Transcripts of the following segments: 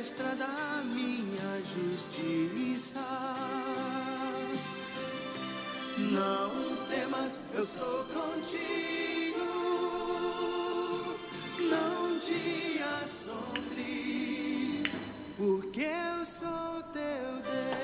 destra da minha justiça. Não temas, eu sou contigo. Não te assombres, porque eu sou teu Deus.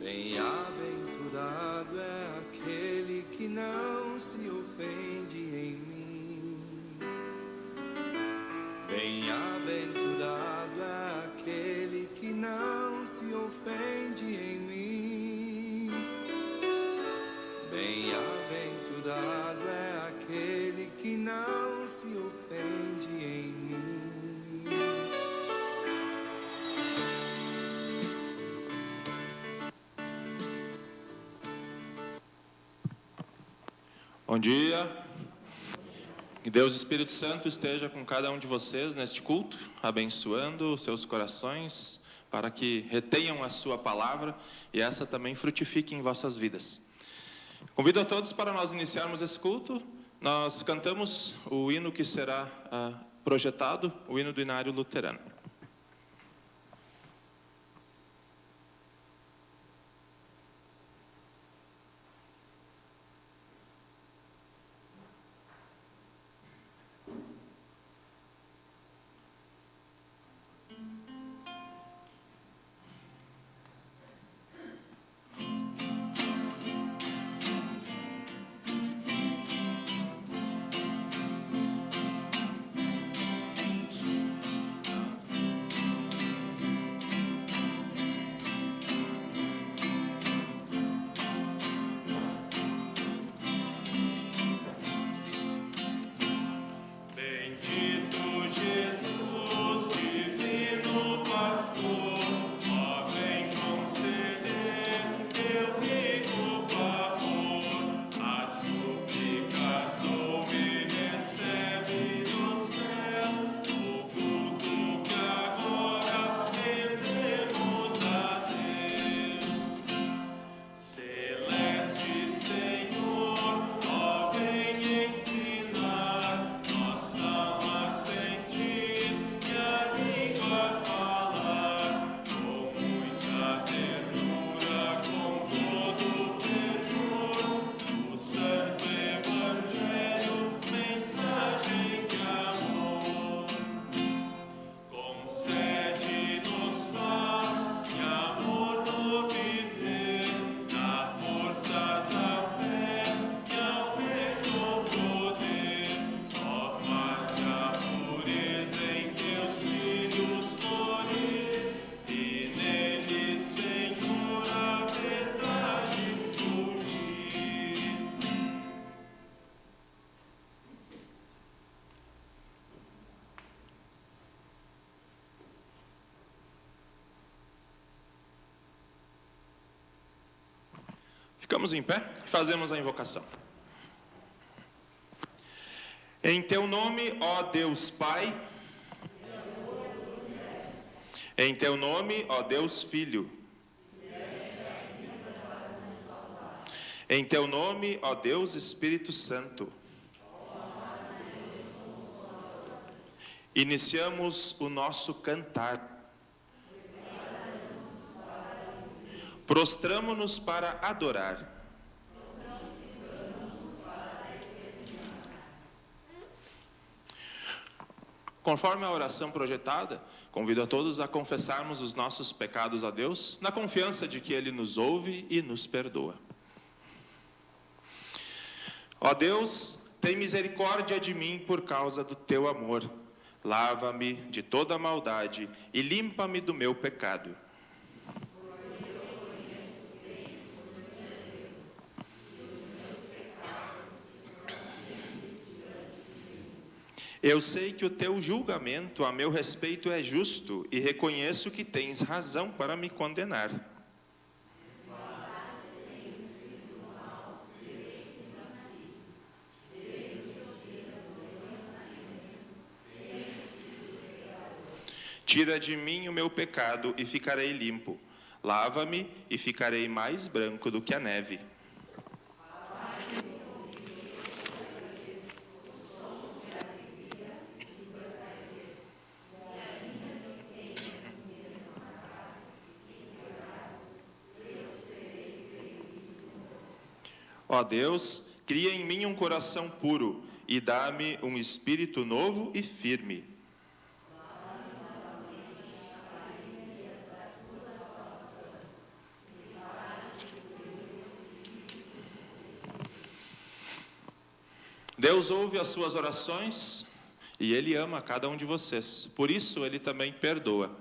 Bem-aventurado é aquele que não se ofende em mim. Bem-aventurado é aquele que não se ofende em mim. Bem-aventurado é aquele que não se ofende em mim. Bom dia. Que Deus Espírito Santo esteja com cada um de vocês neste culto, abençoando os seus corações, para que retenham a sua palavra e essa também frutifique em vossas vidas. Convido a todos para nós iniciarmos esse culto. Nós cantamos o hino que será projetado, o hino do Inário Luterano. Ficamos em pé e fazemos a invocação. Em teu nome, ó Deus Pai, em teu nome, ó Deus Filho, em teu nome, ó Deus Espírito Santo, iniciamos o nosso cantar. Prostramo-nos para adorar. Conforme a oração projetada, convido a todos a confessarmos os nossos pecados a Deus, na confiança de que Ele nos ouve e nos perdoa. Ó Deus, tem misericórdia de mim por causa do teu amor. Lava-me de toda maldade e limpa-me do meu pecado. Eu sei que o teu julgamento a meu respeito é justo e reconheço que tens razão para me condenar. Tira de mim o meu pecado e ficarei limpo. Lava-me e ficarei mais branco do que a neve. Ó Deus, cria em mim um coração puro e dá-me um espírito novo e firme. Deus ouve as suas orações e Ele ama cada um de vocês. Por isso, Ele também perdoa.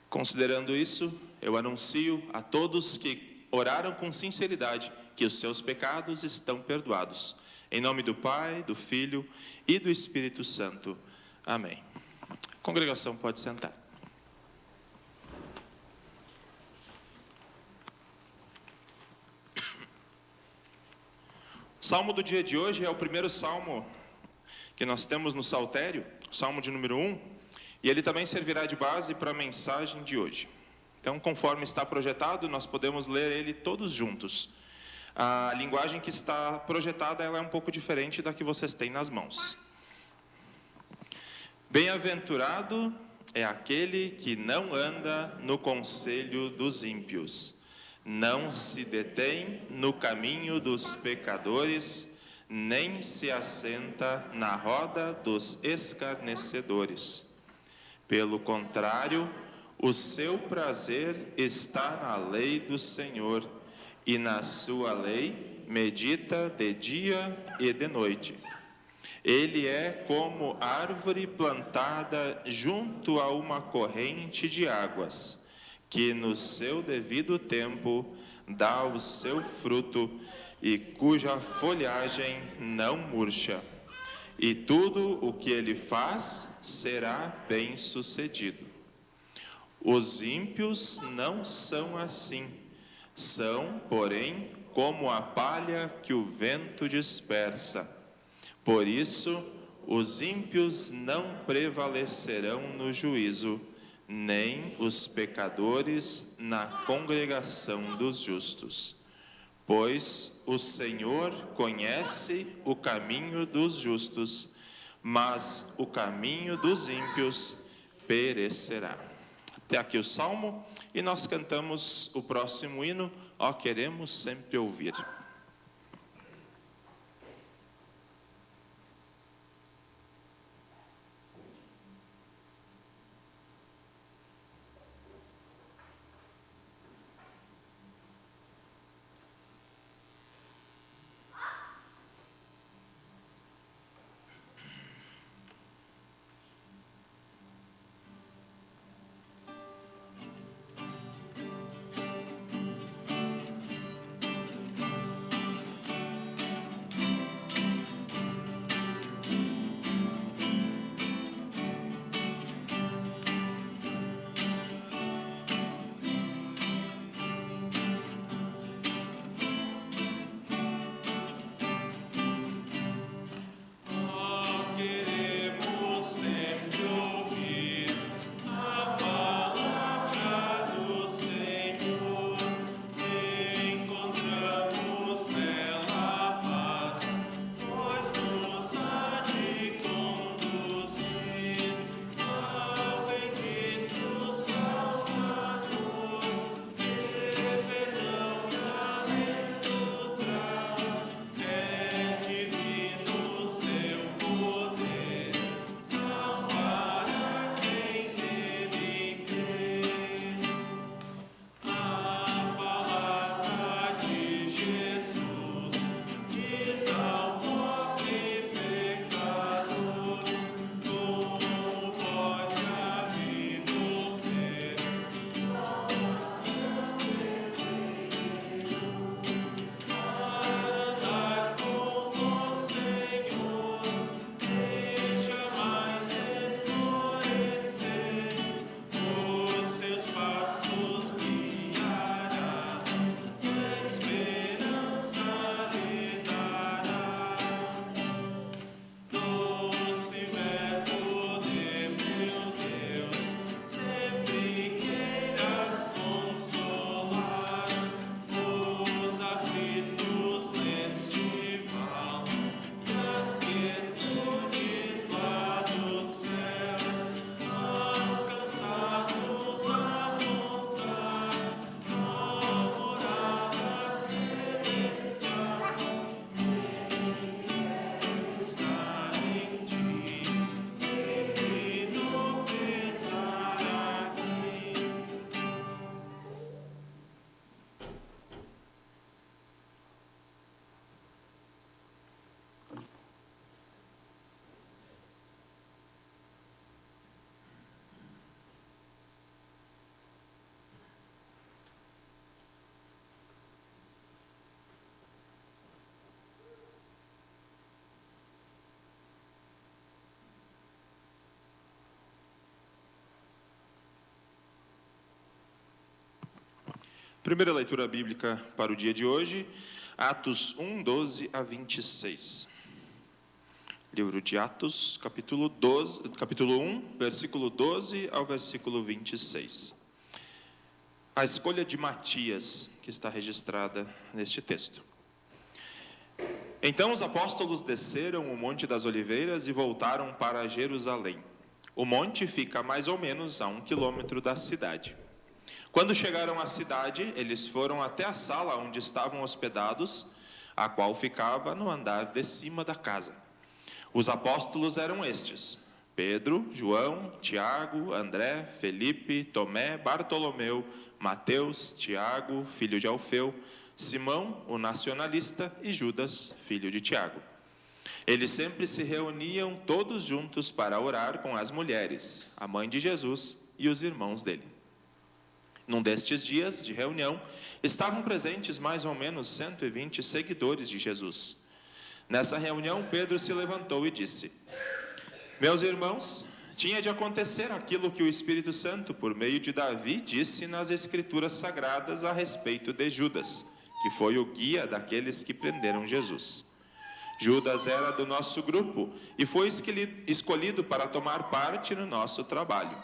Considerando isso, eu anuncio a todos que oraram com sinceridade que os seus pecados estão perdoados. Em nome do Pai, do Filho e do Espírito Santo. Amém. A congregação pode sentar. O salmo do dia de hoje é o primeiro salmo que nós temos no saltério, o salmo de número 1. E ele também servirá de base para a mensagem de hoje. Então, conforme está projetado, nós podemos ler ele todos juntos. A linguagem que está projetada ela é um pouco diferente da que vocês têm nas mãos. Bem-aventurado é aquele que não anda no conselho dos ímpios, não se detém no caminho dos pecadores, nem se assenta na roda dos escarnecedores. Pelo contrário, o seu prazer está na lei do Senhor, e na sua lei medita de dia e de noite. Ele é como árvore plantada junto a uma corrente de águas, que no seu devido tempo dá o seu fruto e cuja folhagem não murcha. E tudo o que ele faz será bem-sucedido. Os ímpios não são assim, são, porém, como a palha que o vento dispersa. Por isso, os ímpios não prevalecerão no juízo, nem os pecadores na congregação dos justos. Pois o Senhor conhece o caminho dos justos, mas o caminho dos ímpios perecerá. Até aqui o Salmo, e nós cantamos o próximo hino, ó, queremos sempre ouvir. Primeira leitura bíblica para o dia de hoje, Atos 1, 12 a 26. Livro de Atos, capítulo 1, versículo 12 ao versículo 26. A escolha de Matias, que está registrada neste texto. Então os apóstolos desceram o Monte das Oliveiras e voltaram para Jerusalém. O monte fica mais ou menos a 1 quilômetro da cidade. Quando chegaram à cidade, eles foram até a sala onde estavam hospedados, a qual ficava no andar de cima da casa. Os apóstolos eram estes: Pedro, João, Tiago, André, Felipe, Tomé, Bartolomeu, Mateus, Tiago, filho de Alfeu, Simão, o nacionalista, e Judas, filho de Tiago. Eles sempre se reuniam todos juntos para orar com as mulheres, a mãe de Jesus e os irmãos dele. Num destes dias de reunião, estavam presentes mais ou menos 120 seguidores de Jesus. Nessa reunião, Pedro se levantou e disse: Meus irmãos, tinha de acontecer aquilo que o Espírito Santo, por meio de Davi, disse nas Escrituras Sagradas a respeito de Judas, que foi o guia daqueles que prenderam Jesus. Judas era do nosso grupo e foi escolhido para tomar parte no nosso trabalho.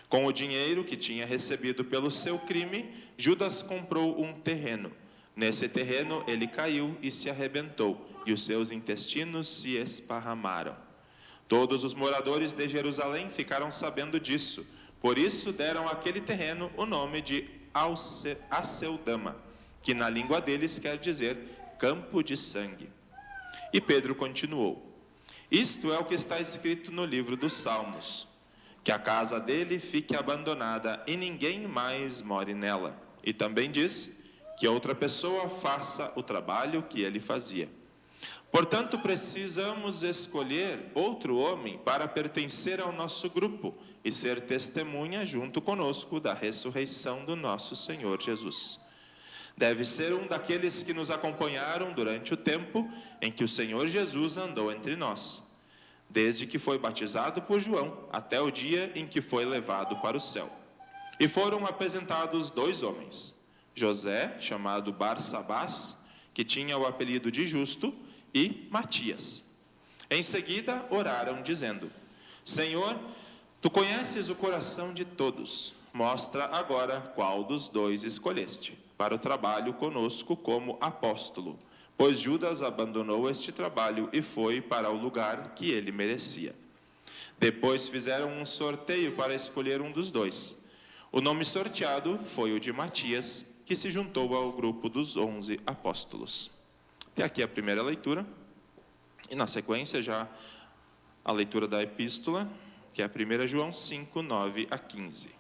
Com o dinheiro que tinha recebido pelo seu crime, Judas comprou um terreno. Nesse terreno ele caiu e se arrebentou, e os seus intestinos se esparramaram. Todos os moradores de Jerusalém ficaram sabendo disso, por isso deram àquele terreno o nome de Aceldama, que na língua deles quer dizer campo de sangue. E Pedro continuou: Isto é o que está escrito no livro dos Salmos, que a casa dele fique abandonada e ninguém mais more nela. E também diz que outra pessoa faça o trabalho que ele fazia. Portanto, precisamos escolher outro homem para pertencer ao nosso grupo e ser testemunha junto conosco da ressurreição do nosso Senhor Jesus. Deve ser um daqueles que nos acompanharam durante o tempo em que o Senhor Jesus andou entre nós, desde que foi batizado por João até o dia em que foi levado para o céu. E foram apresentados 2 homens, José, chamado Barsabás, que tinha o apelido de Justo, e Matias. Em seguida, oraram, dizendo: Senhor, Tu conheces o coração de todos. Mostra agora qual dos 2 escolheste para o trabalho conosco como apóstolo, pois Judas abandonou este trabalho e foi para o lugar que ele merecia. Depois fizeram um sorteio para escolher um dos 2. O nome sorteado foi o de Matias, que se juntou ao grupo dos 11 apóstolos. Até aqui a primeira leitura, e na sequência já a leitura da epístola, que é a 1 João 5, 9 a 15.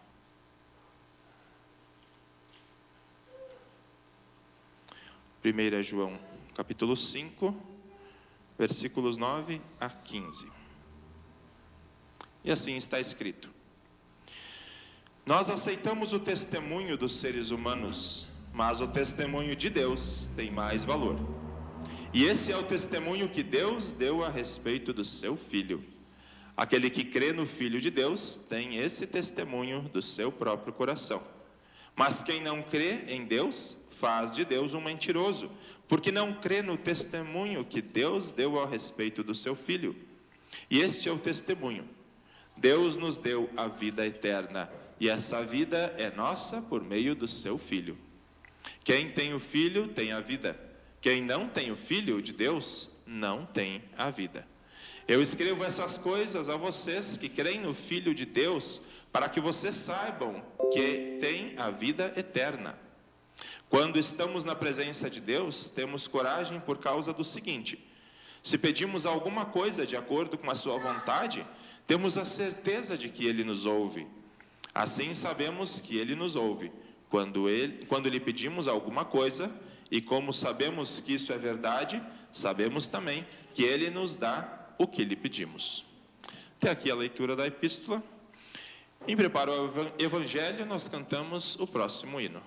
1 João, capítulo 5, versículos 9 a 15. E assim está escrito: Nós aceitamos o testemunho dos seres humanos, mas o testemunho de Deus tem mais valor. E esse é o testemunho que Deus deu a respeito do seu Filho. Aquele que crê no Filho de Deus tem esse testemunho do seu próprio coração. Mas quem não crê em Deus faz de Deus um mentiroso, porque não crê no testemunho que Deus deu a respeito do seu Filho. E este é o testemunho: Deus nos deu a vida eterna, e essa vida é nossa por meio do seu Filho. Quem tem o Filho tem a vida. Quem não tem o Filho de Deus não tem a vida. Eu escrevo essas coisas a vocês que creem no Filho de Deus, para que vocês saibam que têm a vida eterna. Quando estamos na presença de Deus, temos coragem por causa do seguinte: se pedimos alguma coisa de acordo com a sua vontade, temos a certeza de que Ele nos ouve. Assim sabemos que Ele nos ouve, quando lhe pedimos alguma coisa, e como sabemos que isso é verdade, sabemos também que Ele nos dá o que lhe pedimos. Até aqui a leitura da epístola. Em preparo ao Evangelho, nós cantamos o próximo hino.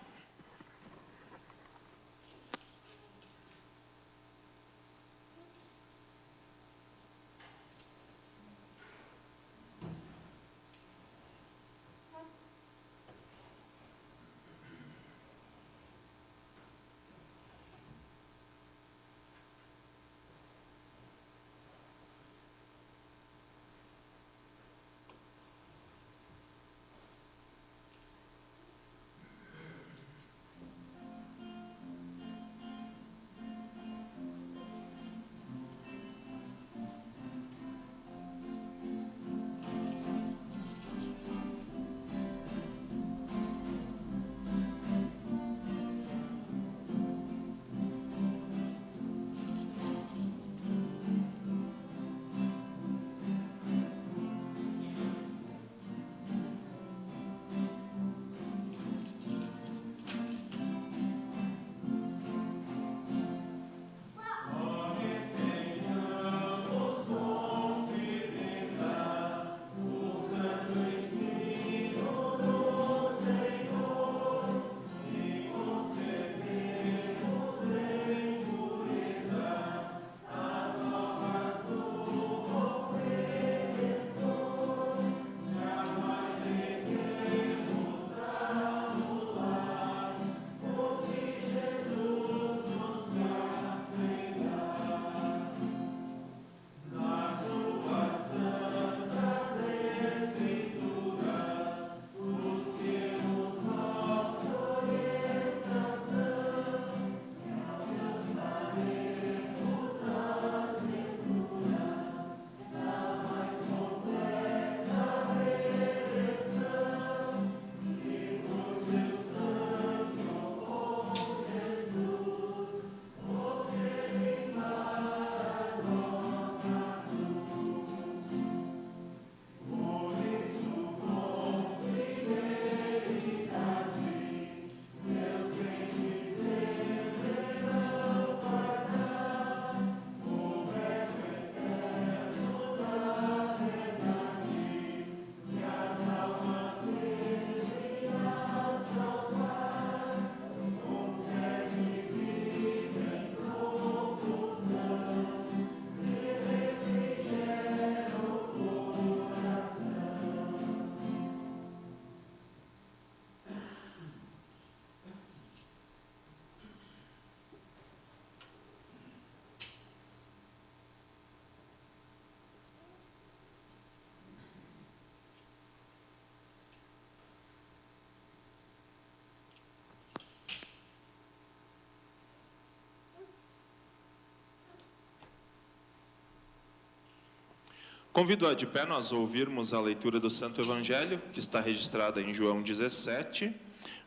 Convido de pé nós a ouvirmos a leitura do Santo Evangelho, que está registrada em João 17,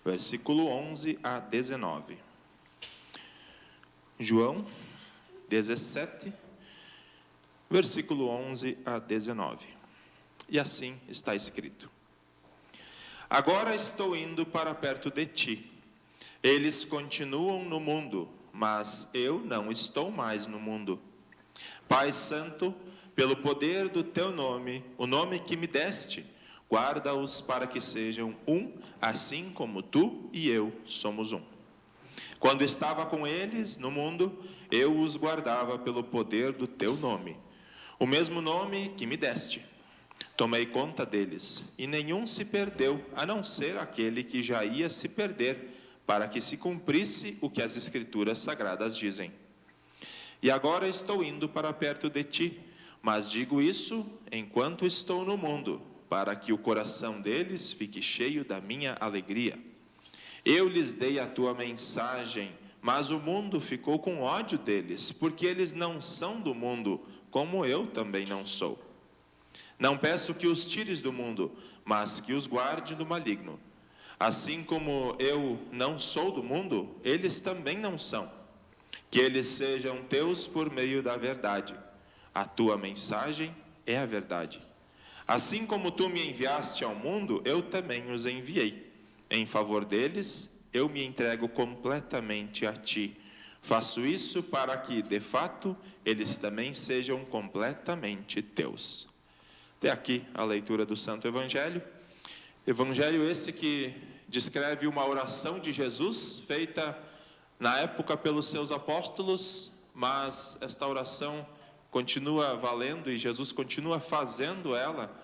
versículo 11 a 19. João 17, versículo 11 a 19. E assim está escrito: Agora estou indo para perto de ti. Eles continuam no mundo, mas eu não estou mais no mundo. Pai Santo, pelo poder do teu nome, o nome que me deste, guarda-os para que sejam um, assim como tu e eu somos um. Quando estava com eles no mundo, eu os guardava pelo poder do teu nome, o mesmo nome que me deste. Tomei conta deles, e nenhum se perdeu, a não ser aquele que já ia se perder, para que se cumprisse o que as Escrituras Sagradas dizem. E agora estou indo para perto de ti, mas digo isso enquanto estou no mundo, para que o coração deles fique cheio da minha alegria. Eu lhes dei a tua mensagem, mas o mundo ficou com ódio deles, porque eles não são do mundo, como eu também não sou. Não peço que os tires do mundo, mas que os guarde do maligno. Assim como eu não sou do mundo, eles também não são. Que eles sejam teus por meio da verdade. A tua mensagem é a verdade. Assim como tu me enviaste ao mundo, eu também os enviei. Em favor deles, eu me entrego completamente a ti. Faço isso para que, de fato, eles também sejam completamente teus. Até aqui a leitura do Santo Evangelho. Evangelho esse que descreve uma oração de Jesus, feita na época pelos seus apóstolos, mas esta oração continua valendo e Jesus continua fazendo ela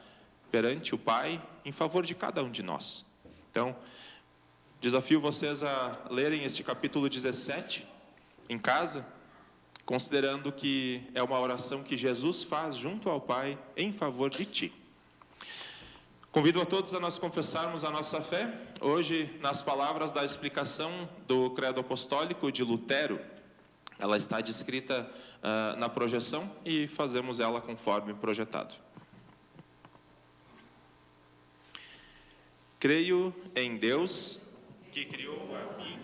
perante o Pai, em favor de cada um de nós. Então, desafio vocês a lerem este capítulo 17 em casa, considerando que é uma oração que Jesus faz junto ao Pai em favor de ti. Convido a todos a nós confessarmos a nossa fé, hoje nas palavras da explicação do Credo Apostólico de Lutero. Ela está descrita na projeção e fazemos ela conforme projetado. Creio em Deus, que criou a mim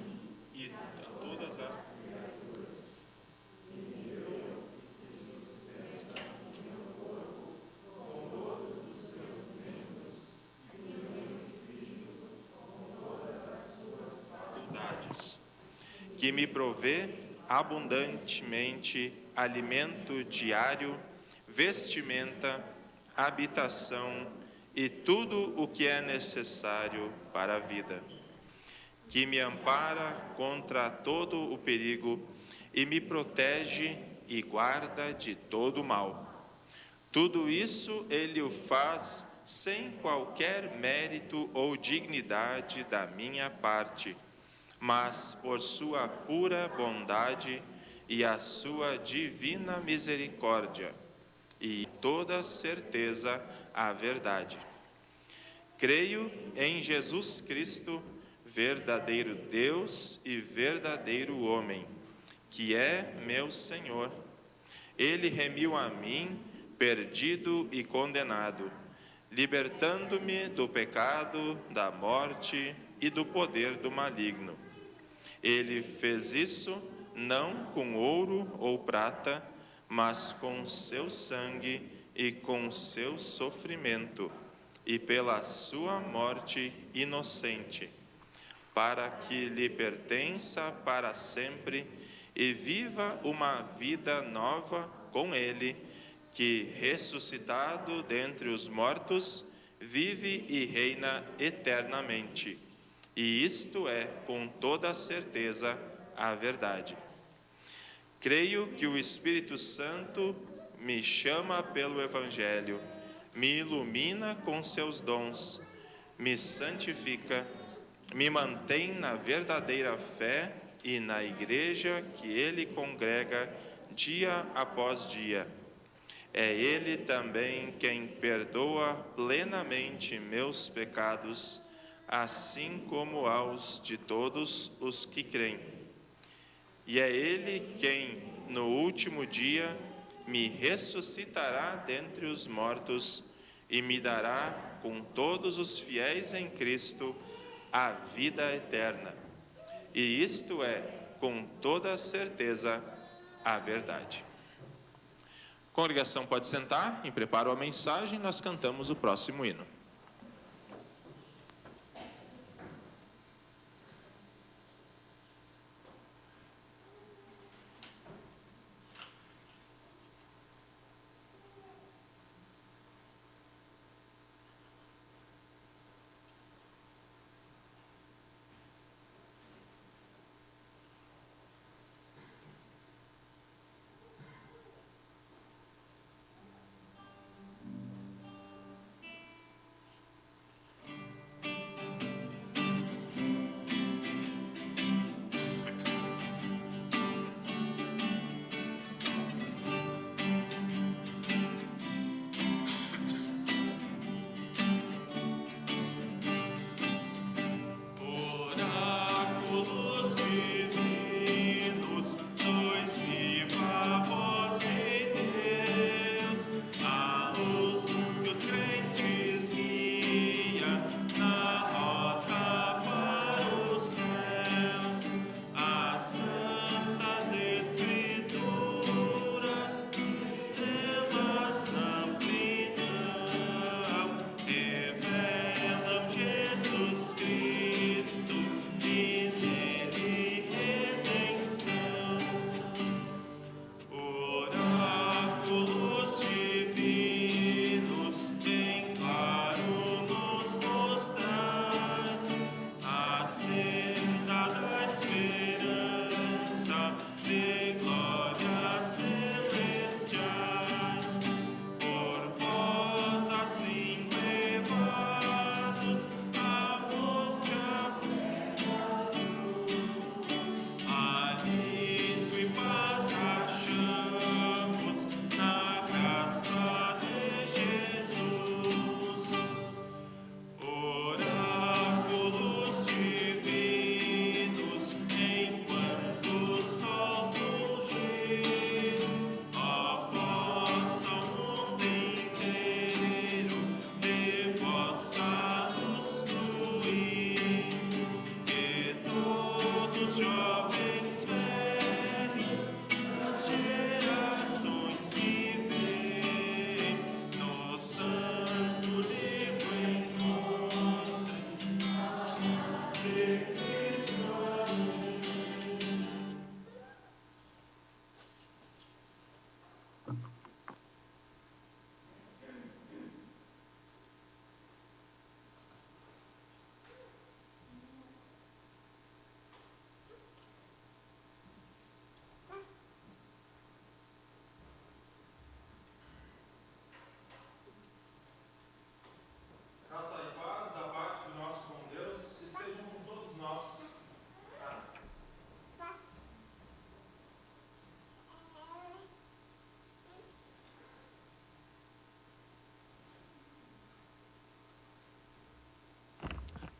e a todas as criaturas. Que me provê abundantemente alimento diário, vestimenta, habitação e tudo o que é necessário para a vida. Que me ampara contra todo o perigo e me protege e guarda de todo o mal. Tudo isso ele o faz sem qualquer mérito ou dignidade da minha parte, mas por sua pura bondade e a sua divina misericórdia, e toda certeza a verdade. Creio em Jesus Cristo, verdadeiro Deus e verdadeiro homem, que é meu Senhor. Ele remiu a mim, perdido e condenado, libertando-me do pecado, da morte e do poder do maligno. Ele fez isso não com ouro ou prata, mas com seu sangue e com seu sofrimento, e pela sua morte inocente, para que lhe pertença para sempre e viva uma vida nova com ele, que, ressuscitado dentre os mortos, vive e reina eternamente. E isto é, com toda certeza, a verdade. Creio que o Espírito Santo me chama pelo Evangelho, me ilumina com seus dons, me santifica, me mantém na verdadeira fé e na igreja que ele congrega dia após dia. É ele também quem perdoa plenamente meus pecados, assim como aos de todos os que creem. E é ele quem, no último dia, me ressuscitará dentre os mortos e me dará, com todos os fiéis em Cristo, a vida eterna. E isto é, com toda certeza, a verdade. A congregação pode sentar, em preparo a mensagem, nós cantamos o próximo hino.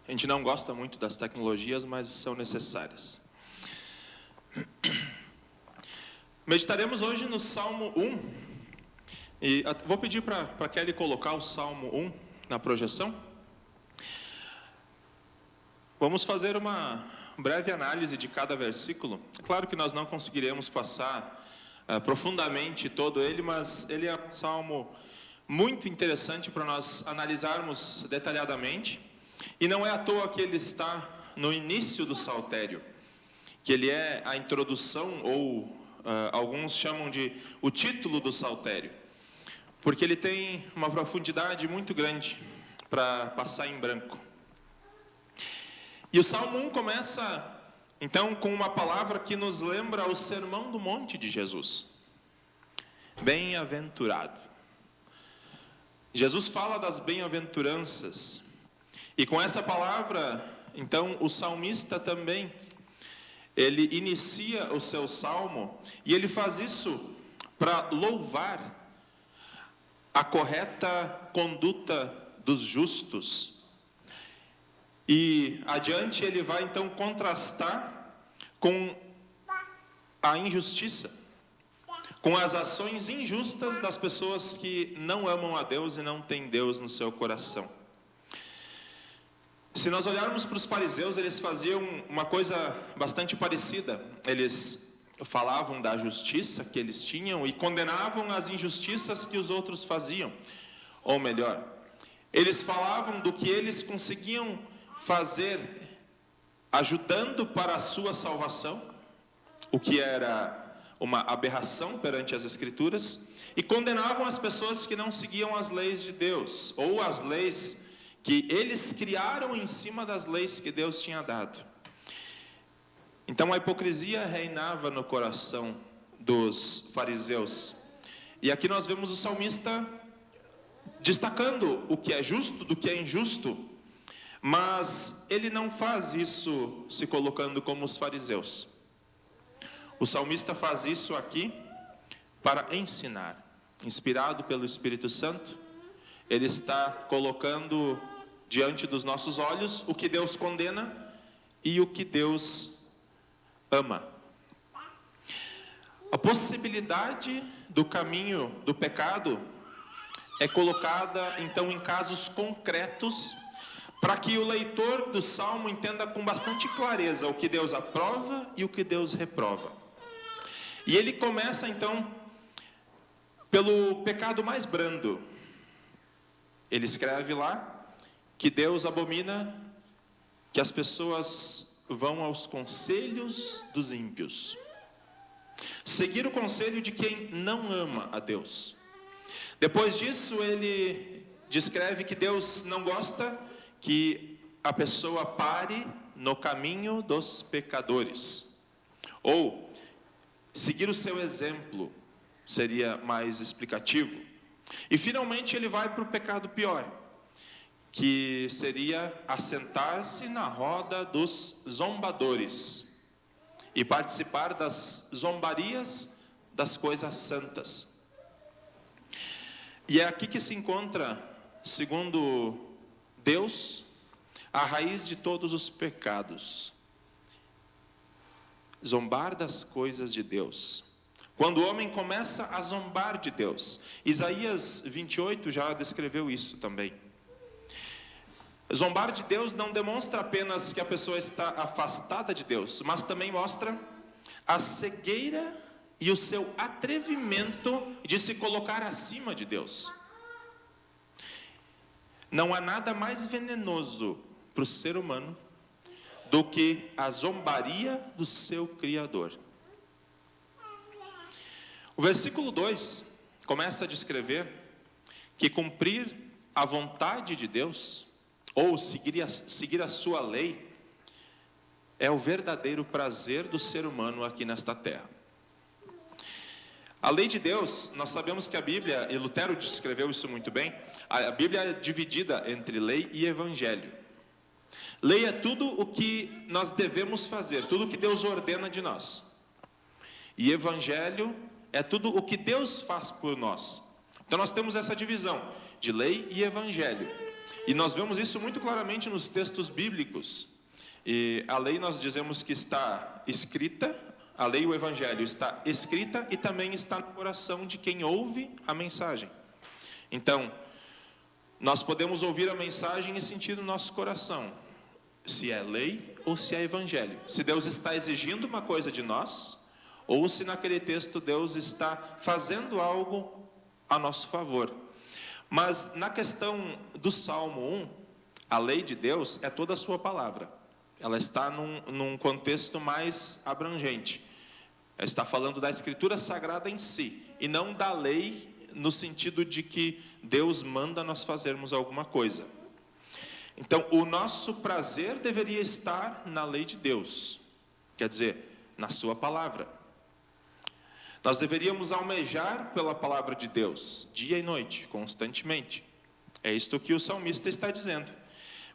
A gente não gosta muito das tecnologias, mas são necessárias. Meditaremos hoje no Salmo 1. E vou pedir para Kelly colocar o Salmo 1 na projeção. Vamos fazer uma breve análise de cada versículo. É claro que nós não conseguiremos passar profundamente todo ele, mas ele é um salmo muito interessante para nós analisarmos detalhadamente. E não é à toa que ele está no início do saltério, que ele é a introdução, ou alguns chamam de o título do saltério, porque ele tem uma profundidade muito grande para passar em branco. E o Salmo 1 começa, então, com uma palavra que nos lembra o Sermão do Monte de Jesus. Bem-aventurado. Jesus fala das bem-aventuranças. E com essa palavra, então, o salmista também, ele inicia o seu salmo, e ele faz isso para louvar a correta conduta dos justos. E adiante ele vai então contrastar com a injustiça, com as ações injustas das pessoas que não amam a Deus e não têm Deus no seu coração. Se nós olharmos para os fariseus, eles faziam uma coisa bastante parecida. Eles falavam da justiça que eles tinham e condenavam as injustiças que os outros faziam. Ou melhor, eles falavam do que eles conseguiam fazer ajudando para a sua salvação, o que era uma aberração perante as Escrituras, e condenavam as pessoas que não seguiam as leis de Deus, ou as leis que eles criaram em cima das leis que Deus tinha dado. Então a hipocrisia reinava no coração dos fariseus. E aqui nós vemos o salmista destacando o que é justo do que é injusto, mas ele não faz isso se colocando como os fariseus. O salmista faz isso aqui para ensinar. Inspirado pelo Espírito Santo, ele está colocando diante dos nossos olhos o que Deus condena e o que Deus ama. A possibilidade do caminho do pecado é colocada então em casos concretos, para que o leitor do Salmo entenda com bastante clareza o que Deus aprova e o que Deus reprova. E ele começa então pelo pecado mais brando. Ele escreve lá que Deus abomina que as pessoas vão aos conselhos dos ímpios. Seguir o conselho de quem não ama a Deus. Depois disso, ele descreve que Deus não gosta que a pessoa pare no caminho dos pecadores. Ou seguir o seu exemplo seria mais explicativo. E finalmente ele vai para o pecado pior, que seria assentar-se na roda dos zombadores e participar das zombarias das coisas santas. E é aqui que se encontra, segundo Deus, a raiz de todos os pecados. Zombar das coisas de Deus. Quando o homem começa a zombar de Deus. Isaías 28 já descreveu isso também. Zombar de Deus não demonstra apenas que a pessoa está afastada de Deus, mas também mostra a cegueira e o seu atrevimento de se colocar acima de Deus. Não há nada mais venenoso para o ser humano do que a zombaria do seu Criador. O versículo 2 começa a descrever que cumprir a vontade de Deus, ou seguir a sua lei, é o verdadeiro prazer do ser humano aqui nesta terra. A lei de Deus, nós sabemos que a Bíblia, e Lutero descreveu isso muito bem, a Bíblia é dividida entre lei e evangelho. Lei é tudo o que nós devemos fazer, tudo o que Deus ordena de nós. E evangelho é tudo o que Deus faz por nós. Então nós temos essa divisão de lei e evangelho. E nós vemos isso muito claramente nos textos bíblicos. E a lei nós dizemos que está escrita, a lei e o evangelho está escrita e também está no coração de quem ouve a mensagem. Então, nós podemos ouvir a mensagem e sentir no nosso coração se é lei ou se é evangelho. Se Deus está exigindo uma coisa de nós, ou se naquele texto Deus está fazendo algo a nosso favor. Mas na questão do Salmo 1, a lei de Deus é toda a sua palavra. Ela está num contexto mais abrangente. Ela está falando da Escritura Sagrada em si, e não da lei no sentido de que Deus manda nós fazermos alguma coisa. Então, o nosso prazer deveria estar na lei de Deus, quer dizer, na sua palavra. Nós deveríamos almejar pela palavra de Deus, dia e noite, constantemente. É isto que o salmista está dizendo.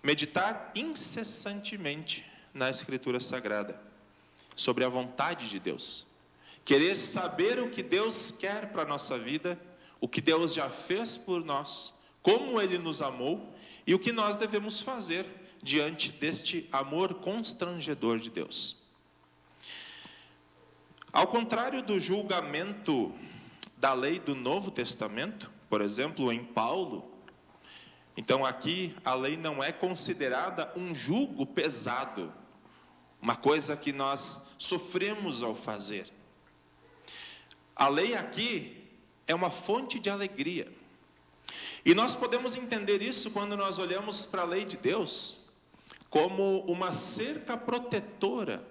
Meditar incessantemente na Escritura Sagrada, sobre a vontade de Deus. Querer saber o que Deus quer para a nossa vida, o que Deus já fez por nós, como Ele nos amou e o que nós devemos fazer diante deste amor constrangedor de Deus. Ao contrário do julgamento da lei do Novo Testamento, por exemplo, em Paulo, então aqui a lei não é considerada um jugo pesado, uma coisa que nós sofremos ao fazer. A lei aqui é uma fonte de alegria. E nós podemos entender isso quando nós olhamos para a lei de Deus como uma cerca protetora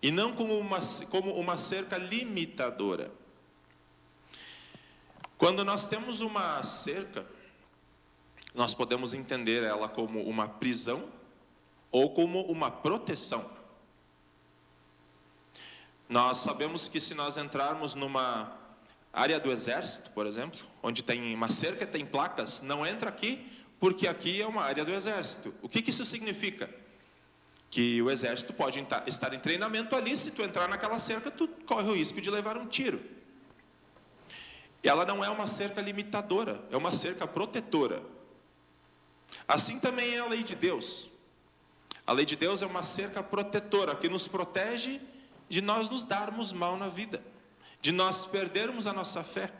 e não como uma cerca limitadora. Quando nós temos uma cerca, nós podemos entender ela como uma prisão ou como uma proteção. Nós sabemos que se nós entrarmos numa área do exército, por exemplo, onde tem uma cerca, tem placas, não entra aqui, porque aqui é uma área do exército. O que isso significa? Que o exército pode estar em treinamento ali, se tu entrar naquela cerca, tu corre o risco de levar um tiro. Ela não é uma cerca limitadora, é uma cerca protetora. Assim também é a lei de Deus. A lei de Deus é uma cerca protetora, que nos protege de nós nos darmos mal na vida, de nós perdermos a nossa fé,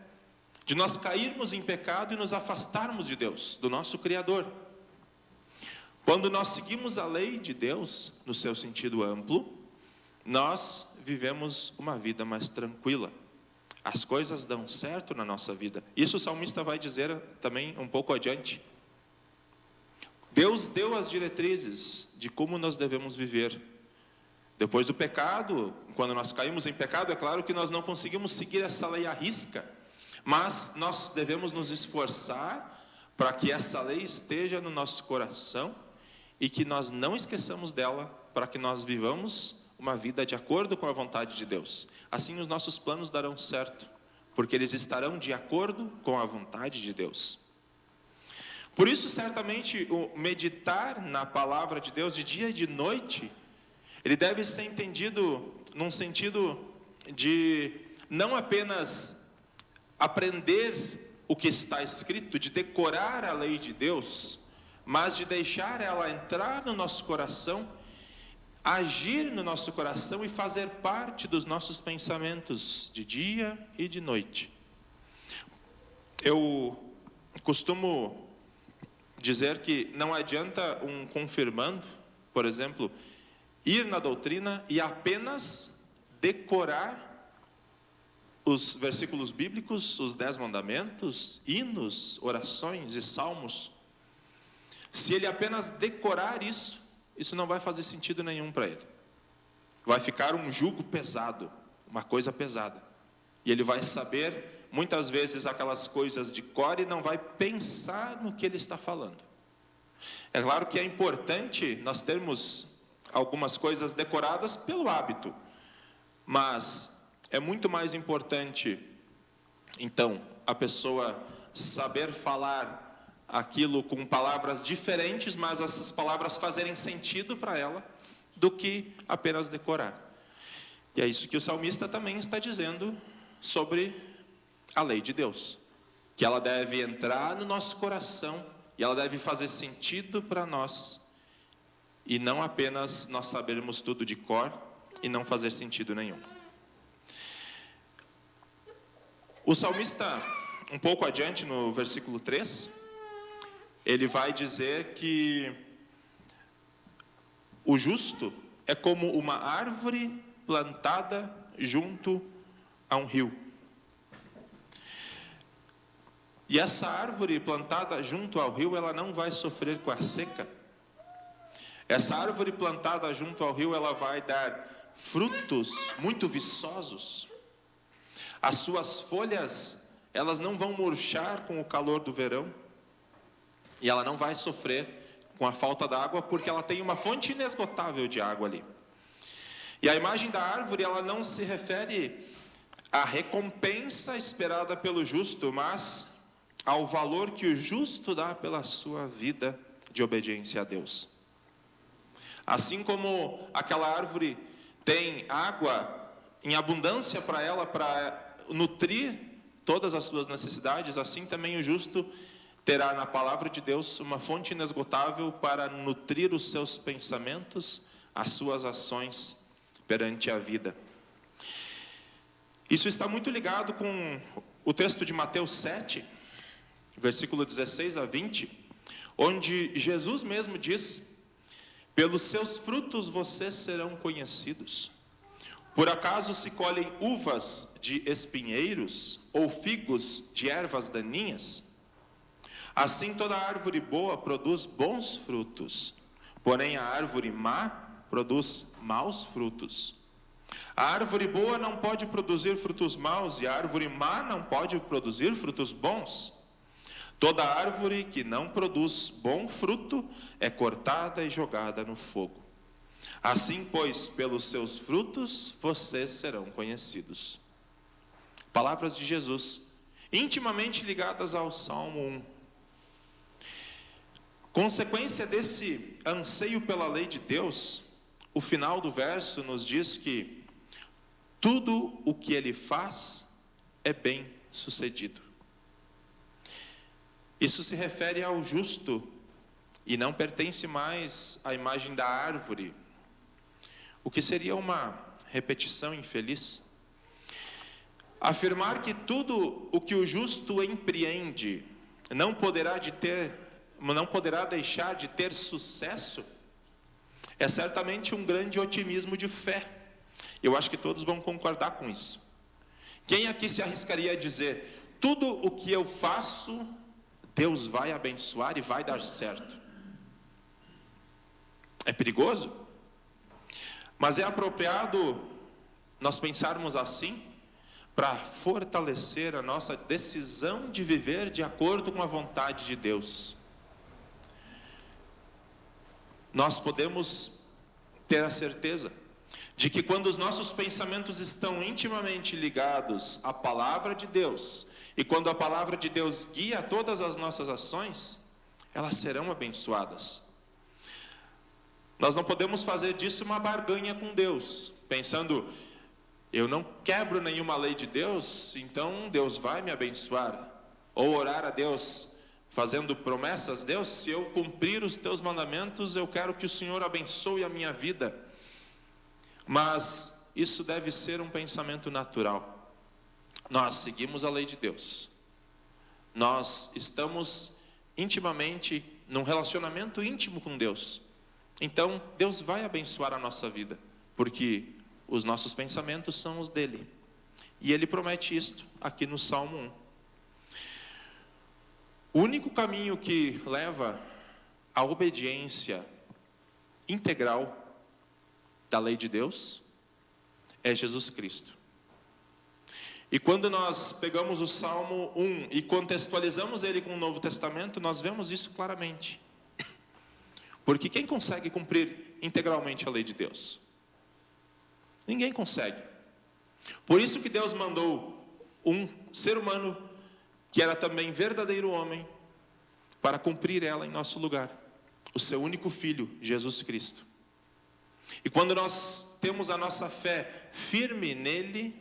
de nós cairmos em pecado e nos afastarmos de Deus, do nosso Criador. Quando nós seguimos a lei de Deus, no seu sentido amplo, nós vivemos uma vida mais tranquila. As coisas dão certo na nossa vida. Isso o salmista vai dizer também um pouco adiante. Deus deu as diretrizes de como nós devemos viver. Depois do pecado, quando nós caímos em pecado, é claro que nós não conseguimos seguir essa lei à risca, mas nós devemos nos esforçar para que essa lei esteja no nosso coração e que nós não esqueçamos dela, para que nós vivamos uma vida de acordo com a vontade de Deus. Assim os nossos planos darão certo, porque eles estarão de acordo com a vontade de Deus. Por isso, certamente, o meditar na palavra de Deus de dia e de noite, ele deve ser entendido num sentido de não apenas aprender o que está escrito, de decorar a lei de Deus, mas de deixar ela entrar no nosso coração, agir no nosso coração e fazer parte dos nossos pensamentos de dia e de noite. Eu costumo dizer que não adianta um confirmando, por exemplo, ir na doutrina e apenas decorar os versículos bíblicos, os 10 mandamentos, hinos, orações e salmos. Se ele apenas decorar isso não vai fazer sentido nenhum para ele. Vai ficar um jugo pesado, uma coisa pesada. E ele vai saber, muitas vezes, aquelas coisas de cor e não vai pensar no que ele está falando. É claro que é importante nós termos algumas coisas decoradas pelo hábito, mas é muito mais importante, então, a pessoa saber falar aquilo com palavras diferentes, mas essas palavras fazerem sentido para ela, do que apenas decorar. E é isso que o salmista também está dizendo sobre a lei de Deus, que ela deve entrar no nosso coração e ela deve fazer sentido para nós, e não apenas nós sabermos tudo de cor e não fazer sentido nenhum. O salmista, um pouco adiante no versículo 3, ele vai dizer que o justo é como uma árvore plantada junto a um rio. E essa árvore plantada junto ao rio, ela não vai sofrer com a seca. Essa árvore plantada junto ao rio, ela vai dar frutos muito viçosos. As suas folhas, elas não vão murchar com o calor do verão. E ela não vai sofrer com a falta d'água, porque ela tem uma fonte inesgotável de água ali. E a imagem da árvore, ela não se refere à recompensa esperada pelo justo, mas ao valor que o justo dá pela sua vida de obediência a Deus. Assim como aquela árvore tem água em abundância para ela, para nutrir todas as suas necessidades, assim também o justo terá na palavra de Deus uma fonte inesgotável para nutrir os seus pensamentos, as suas ações perante a vida. Isso está muito ligado com o texto de Mateus 7, versículo 16 a 20, onde Jesus mesmo diz: pelos seus frutos vocês serão conhecidos. Por acaso se colhem uvas de espinheiros ou figos de ervas daninhas? Assim toda árvore boa produz bons frutos, porém a árvore má produz maus frutos. A árvore boa não pode produzir frutos maus e a árvore má não pode produzir frutos bons. Toda árvore que não produz bom fruto é cortada e jogada no fogo. Assim, pois, pelos seus frutos vocês serão conhecidos. Palavras de Jesus, intimamente ligadas ao Salmo 1. Consequência desse anseio pela lei de Deus, o final do verso nos diz que tudo o que ele faz é bem sucedido. Isso se refere ao justo e não pertence mais à imagem da árvore, o que seria uma repetição infeliz. Afirmar que tudo o que o justo empreende não poderá deixar de ter sucesso é certamente um grande otimismo de fé. Eu acho que todos vão concordar com isso. Quem aqui se arriscaria a dizer: tudo o que eu faço, Deus vai abençoar e vai dar certo? É perigoso? Mas é apropriado nós pensarmos assim para fortalecer a nossa decisão de viver de acordo com a vontade de Deus. Nós podemos ter a certeza de que quando os nossos pensamentos estão intimamente ligados à palavra de Deus, e quando a palavra de Deus guia todas as nossas ações, elas serão abençoadas. Nós não podemos fazer disso uma barganha com Deus, pensando: eu não quebro nenhuma lei de Deus, então Deus vai me abençoar. Ou orar a Deus fazendo promessas: Deus, se eu cumprir os teus mandamentos, eu quero que o Senhor abençoe a minha vida. Mas isso deve ser um pensamento natural. Nós seguimos a lei de Deus. Nós estamos intimamente num relacionamento íntimo com Deus. Então, Deus vai abençoar a nossa vida, porque os nossos pensamentos são os dele. E ele promete isto aqui no Salmo 1. O único caminho que leva à obediência integral da lei de Deus é Jesus Cristo. E quando nós pegamos o Salmo 1 e contextualizamos ele com o Novo Testamento, nós vemos isso claramente. Porque quem consegue cumprir integralmente a lei de Deus? Ninguém consegue. Por isso que Deus mandou um ser humano, que era também verdadeiro homem, para cumprir ela em nosso lugar. O seu único filho, Jesus Cristo. E quando nós temos a nossa fé firme nele,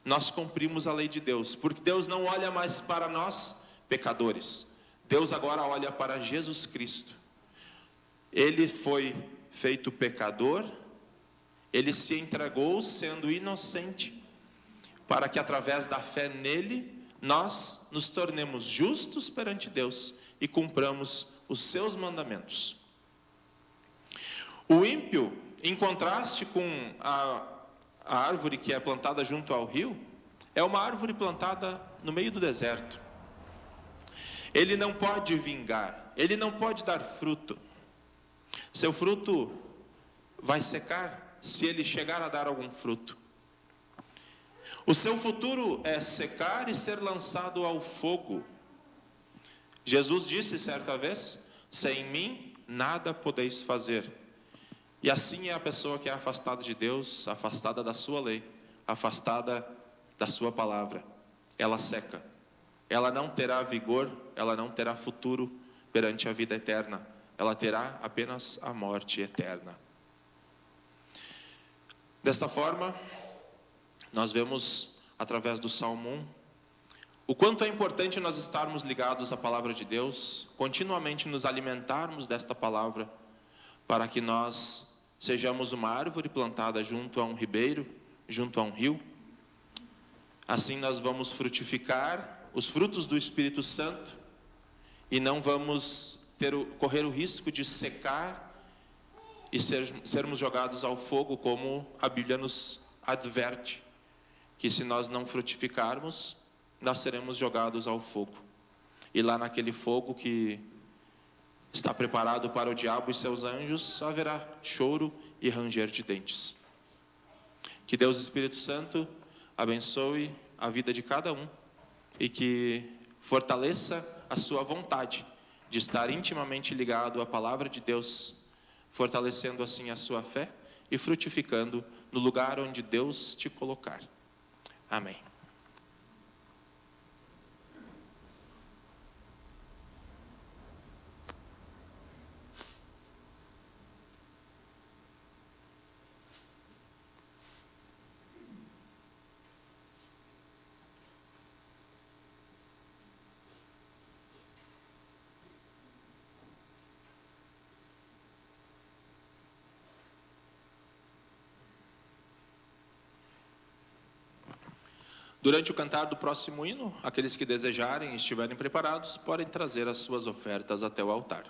nós cumprimos a lei de Deus. Porque Deus não olha mais para nós, pecadores. Deus agora olha para Jesus Cristo. Ele foi feito pecador, ele se entregou sendo inocente, para que através da fé nele, nós nos tornemos justos perante Deus e cumpramos os seus mandamentos. O ímpio, em contraste com a árvore que é plantada junto ao rio, é uma árvore plantada no meio do deserto. Ele não pode vingar, ele não pode dar fruto. Seu fruto vai secar se ele chegar a dar algum fruto. O seu futuro é secar e ser lançado ao fogo. Jesus disse certa vez: sem mim nada podeis fazer. E assim é a pessoa que é afastada de Deus, afastada da sua lei, afastada da sua palavra. Ela seca. Ela não terá vigor, ela não terá futuro perante a vida eterna. Ela terá apenas a morte eterna. Desta forma, nós vemos através do Salmo 1, o quanto é importante nós estarmos ligados à palavra de Deus, continuamente nos alimentarmos desta palavra, para que nós sejamos uma árvore plantada junto a um ribeiro, junto a um rio, Assim nós vamos frutificar os frutos do Espírito Santo e não vamos correr o risco de secar e sermos jogados ao fogo, como a Bíblia nos adverte, que se nós não frutificarmos, nós seremos jogados ao fogo. E lá naquele fogo que está preparado para o diabo e seus anjos, haverá choro e ranger de dentes. Que Deus Espírito Santo abençoe a vida de cada um e que fortaleça a sua vontade de estar intimamente ligado à palavra de Deus, fortalecendo assim a sua fé e frutificando no lugar onde Deus te colocar. Amém. Durante o cantar do próximo hino, aqueles que desejarem e estiverem preparados, podem trazer as suas ofertas até o altar.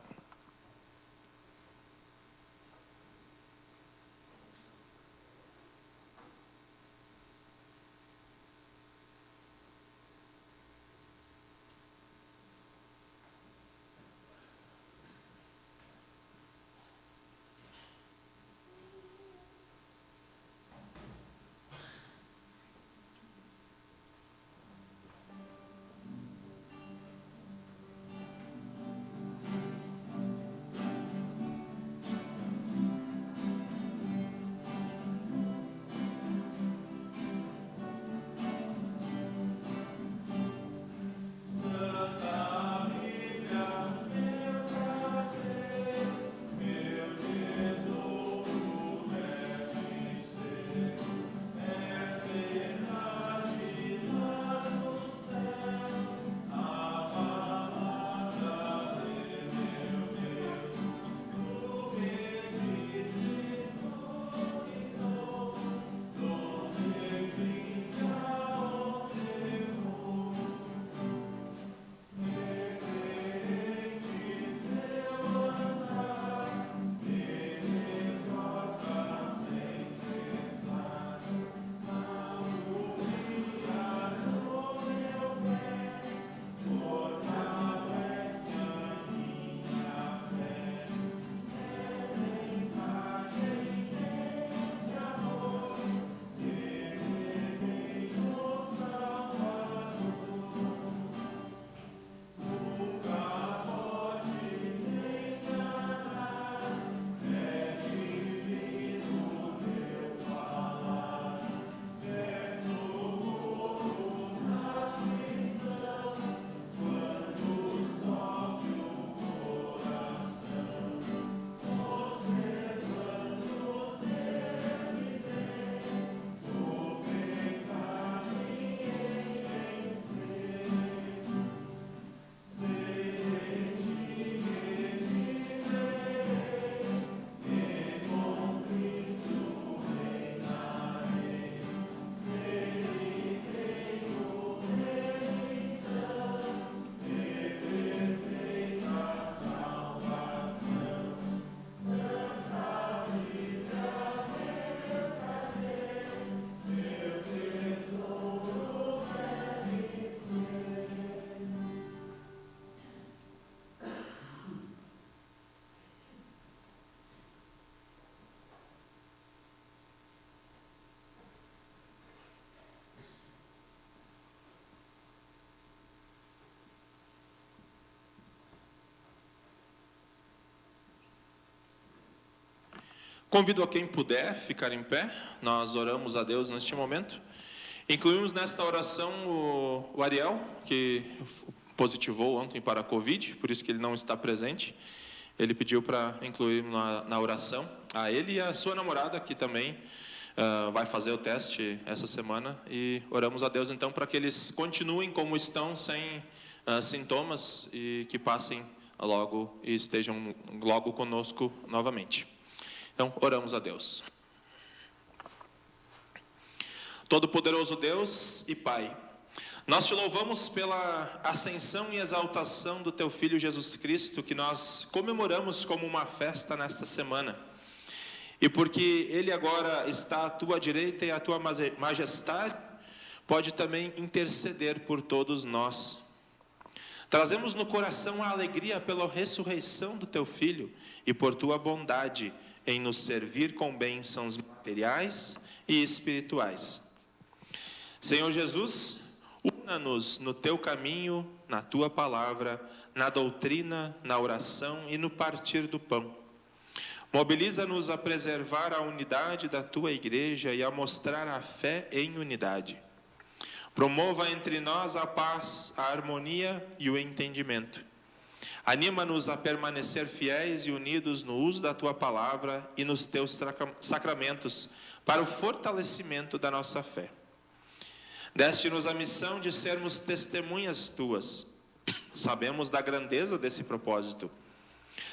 Convido a quem puder ficar em pé, nós oramos a Deus neste momento. Incluímos nesta oração o Ariel, que positivou ontem para a Covid, por isso que ele não está presente. Ele pediu para incluir na oração a ele e a sua namorada, que também vai fazer o teste essa semana. E oramos a Deus então para que eles continuem como estão, sem sintomas, e que passem logo e estejam logo conosco novamente. Então, oramos a Deus. Todo-Poderoso Deus e Pai, nós te louvamos pela ascensão e exaltação do teu Filho Jesus Cristo, que nós comemoramos como uma festa nesta semana. E porque ele agora está à tua direita e à tua majestade, pode também interceder por todos nós. Trazemos no coração a alegria pela ressurreição do teu Filho e por tua bondade em nos servir com bênçãos materiais e espirituais. Senhor Jesus, una-nos no teu caminho, na tua palavra, na doutrina, na oração e no partir do pão. Mobiliza-nos a preservar a unidade da tua igreja e a mostrar a fé em unidade. Promova entre nós a paz, a harmonia e o entendimento. Anima-nos a permanecer fiéis e unidos no uso da tua palavra e nos teus sacramentos para o fortalecimento da nossa fé. Deste-nos a missão de sermos testemunhas tuas. Sabemos da grandeza desse propósito.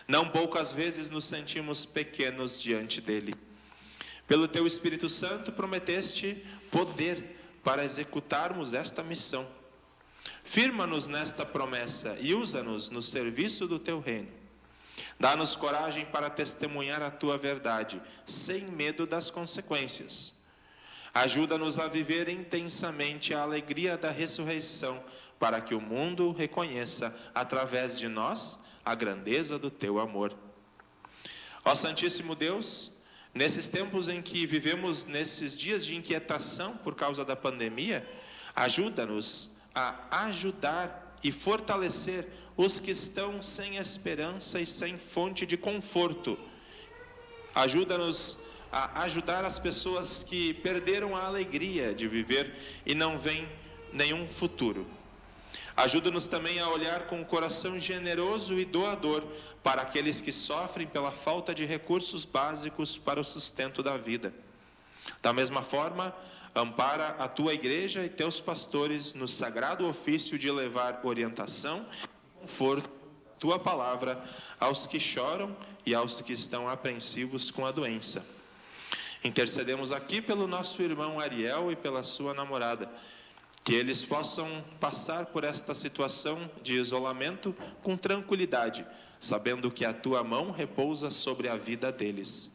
Não poucas vezes nos sentimos pequenos diante dele. Pelo teu Espírito Santo prometeste poder para executarmos esta missão. Firma-nos nesta promessa e usa-nos no serviço do teu reino. Dá-nos coragem para testemunhar a tua verdade, sem medo das consequências. Ajuda-nos a viver intensamente a alegria da ressurreição, para que o mundo reconheça, através de nós, a grandeza do teu amor. Ó Santíssimo Deus, nesses tempos em que vivemos, nesses dias de inquietação por causa da pandemia, ajuda-nos a ajudar e fortalecer os que estão sem esperança e sem fonte de conforto. Ajuda-nos a ajudar as pessoas que perderam a alegria de viver e não veem nenhum futuro. Ajuda-nos também a olhar com o coração generoso e doador para aqueles que sofrem pela falta de recursos básicos para o sustento da vida. Da mesma forma, ampara a tua igreja e teus pastores no sagrado ofício de levar orientação e conforto, tua palavra, aos que choram e aos que estão apreensivos com a doença. Intercedemos aqui pelo nosso irmão Ariel e pela sua namorada, que eles possam passar por esta situação de isolamento com tranquilidade, sabendo que a tua mão repousa sobre a vida deles.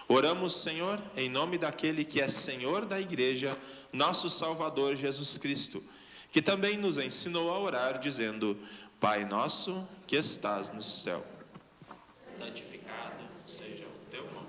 Oramos, Senhor, em nome daquele que é Senhor da igreja, nosso Salvador Jesus Cristo, que também nos ensinou a orar, dizendo: Pai nosso que estás no céu, santificado seja o teu nome.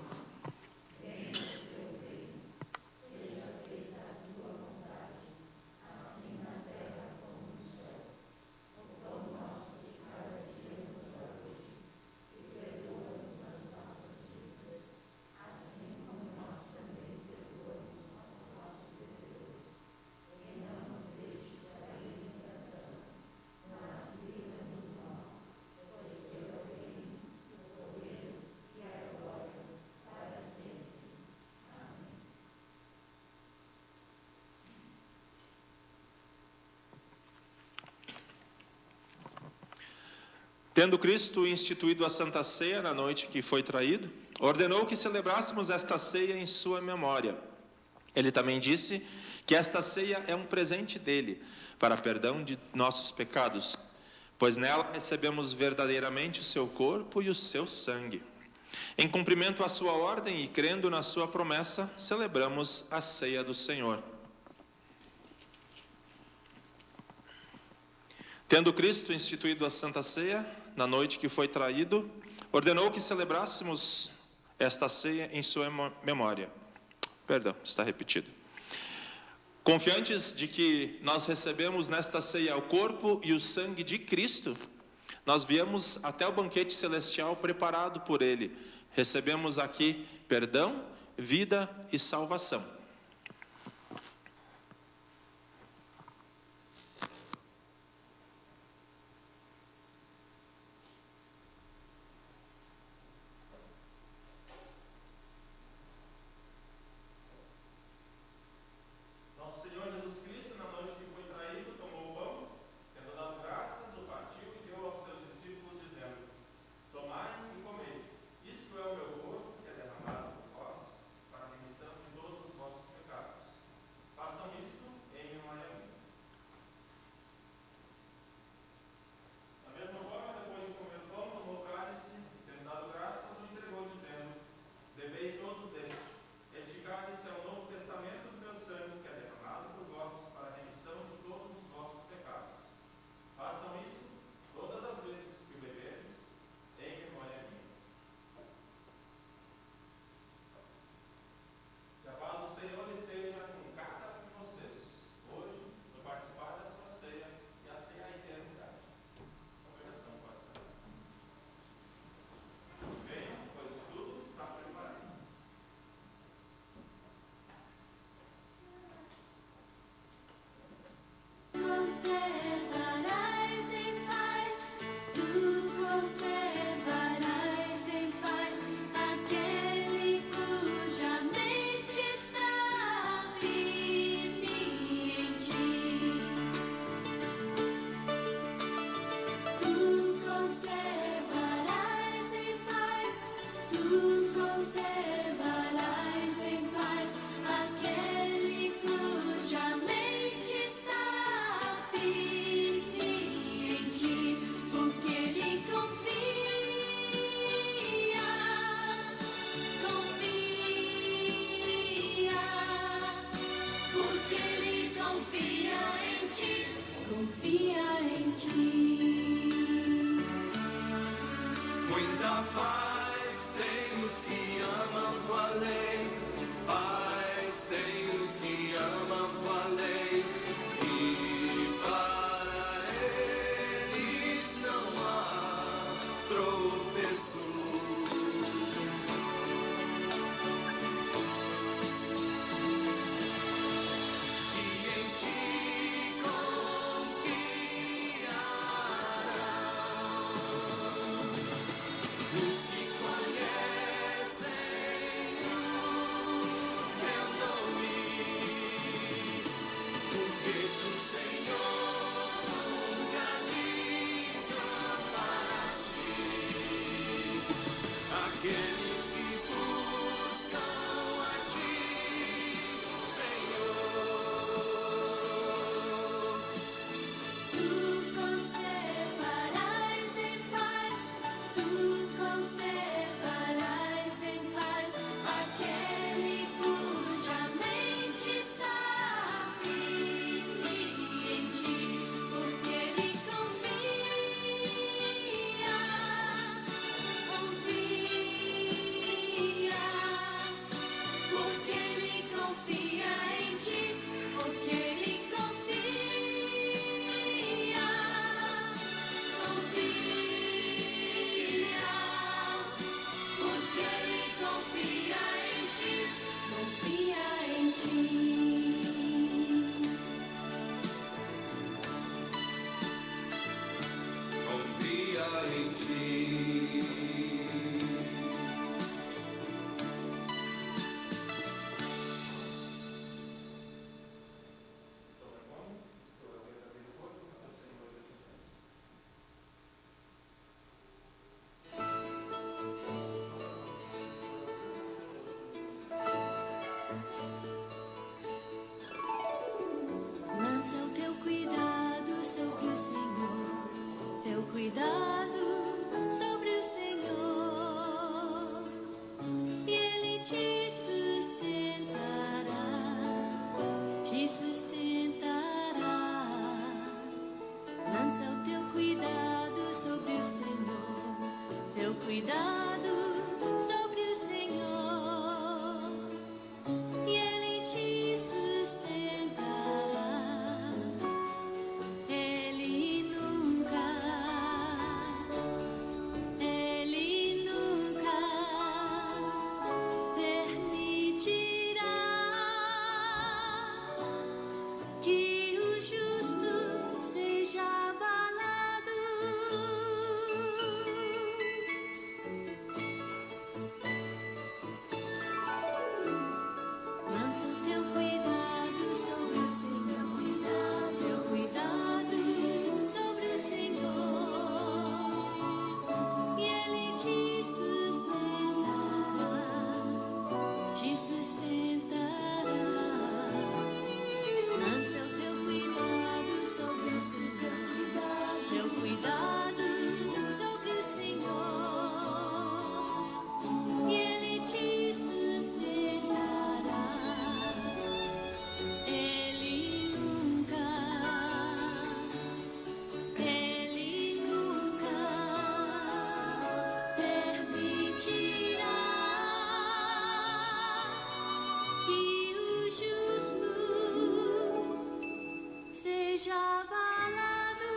Tendo Cristo instituído a Santa Ceia na noite que foi traído, ordenou que celebrássemos esta ceia em sua memória. Ele também disse que esta ceia é um presente dele, para perdão de nossos pecados, pois nela recebemos verdadeiramente o seu corpo e o seu sangue. Em cumprimento à sua ordem e crendo na sua promessa, celebramos a ceia do Senhor. Tendo Cristo instituído a Santa Ceia, na noite que foi traído, ordenou que celebrássemos esta ceia em sua memória. Perdão, está repetido. Confiantes de que nós recebemos nesta ceia o corpo e o sangue de Cristo, nós viemos até o banquete celestial preparado por Ele. Recebemos aqui perdão, vida e salvação. lei. Paz tem os que amam tua lei. E para eles não há tropeço. Aqueles que buscam a ti, Senhor. Tu conservarás em paz, tu conservarás em paz aquele cuja mente está firme em ti, porque ele confia em ti, porque ele confia, porque ele confia em ti, confia em ti. Confia em ti. Lança o teu cuidado sobre o Senhor, teu cuidado sobre o Senhor, e Ele te sustentará, te sustentará. Lança o teu cuidado sobre o Senhor, teu cuidado sobre o Senhor, e Ele te sustentará. Ele nunca permitirá que o justo seja abalado. Lança o teu cuidado sobre o Senhor, teu cuidado sobre o Senhor, e Ele te sustentará, te sustentará. Lança o teu cuidado sobre o Senhor, teu cuidado sobre o Senhor, e Ele te sustentará. Ele nunca permitirá que o justo seja abalado.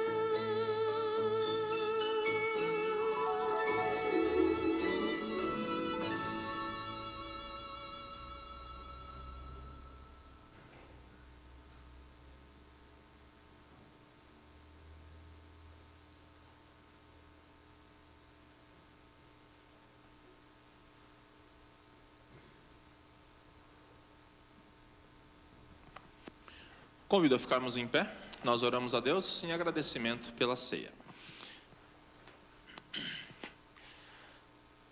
Convido a ficarmos em pé. Nós oramos a Deus em agradecimento pela ceia.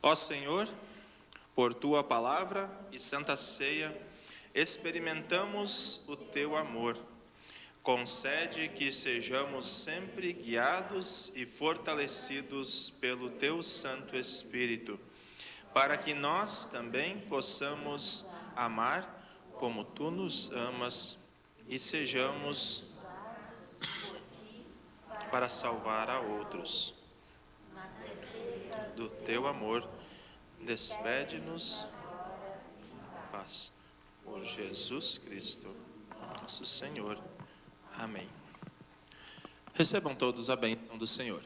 Ó Senhor, por Tua palavra e santa ceia, experimentamos o Teu amor. Concede que sejamos sempre guiados e fortalecidos pelo Teu Santo Espírito, para que nós também possamos amar como Tu nos amas e sejamos para salvar a outros. Do Teu amor, despede-nos paz. Por Jesus Cristo, nosso Senhor. Amém. Recebam todos a bênção do Senhor.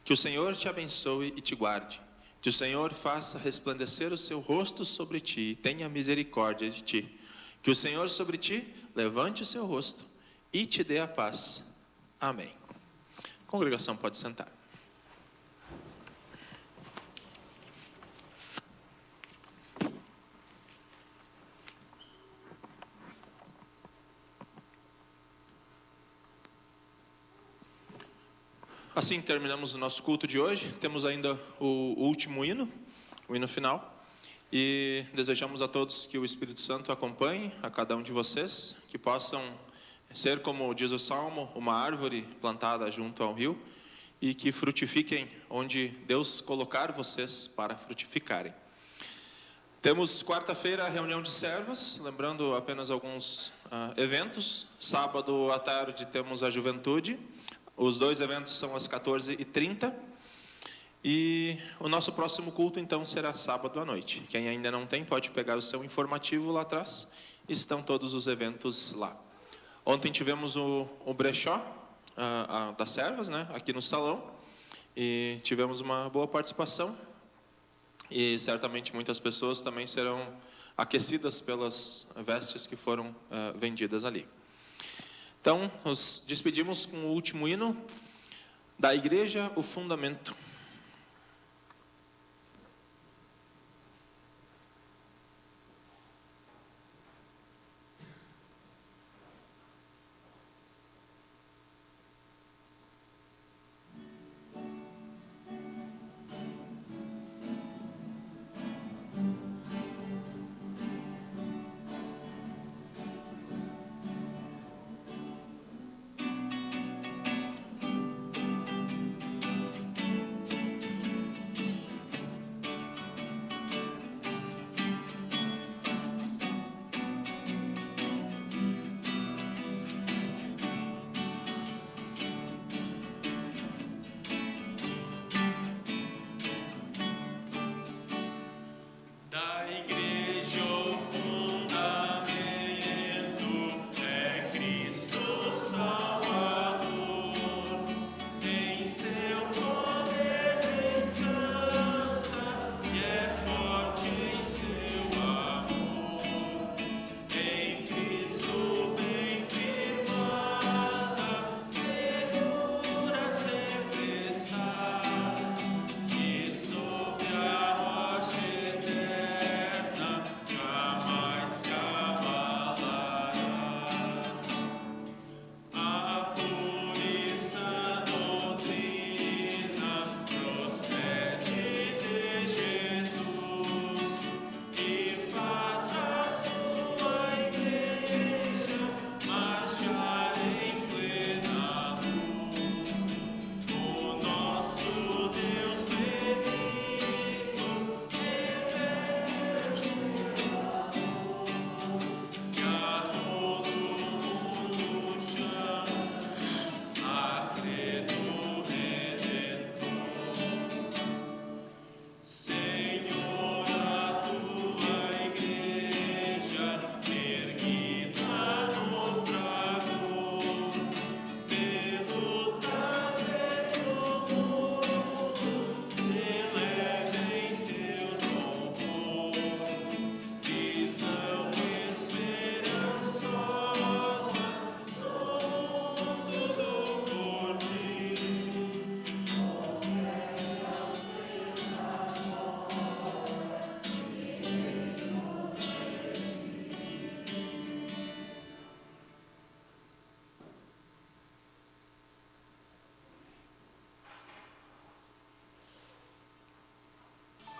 Que o Senhor te abençoe e te guarde. Que o Senhor faça resplandecer o seu rosto sobre ti e tenha misericórdia de ti. Que o Senhor sobre ti levante o seu rosto e te dê a paz. Amém. A congregação pode sentar. Assim terminamos o nosso culto de hoje. Temos ainda o último hino, o hino final. E desejamos a todos que o Espírito Santo acompanhe a cada um de vocês, que possam ser, como diz o Salmo, uma árvore plantada junto ao rio, e que frutifiquem onde Deus colocar vocês para frutificarem. Temos quarta-feira a reunião de servas, lembrando apenas alguns eventos. Sábado à tarde temos a juventude. Os dois eventos são às 14h30. E o nosso próximo culto, então, será sábado à noite. Quem ainda não tem, pode pegar o seu informativo lá atrás. Estão todos os eventos lá. Ontem tivemos o brechó das servas, né, aqui no salão. E tivemos uma boa participação. E certamente muitas pessoas também serão aquecidas pelas vestes que foram vendidas ali. Então, nos despedimos com o último hino da Igreja, o Fundamento. Da igreja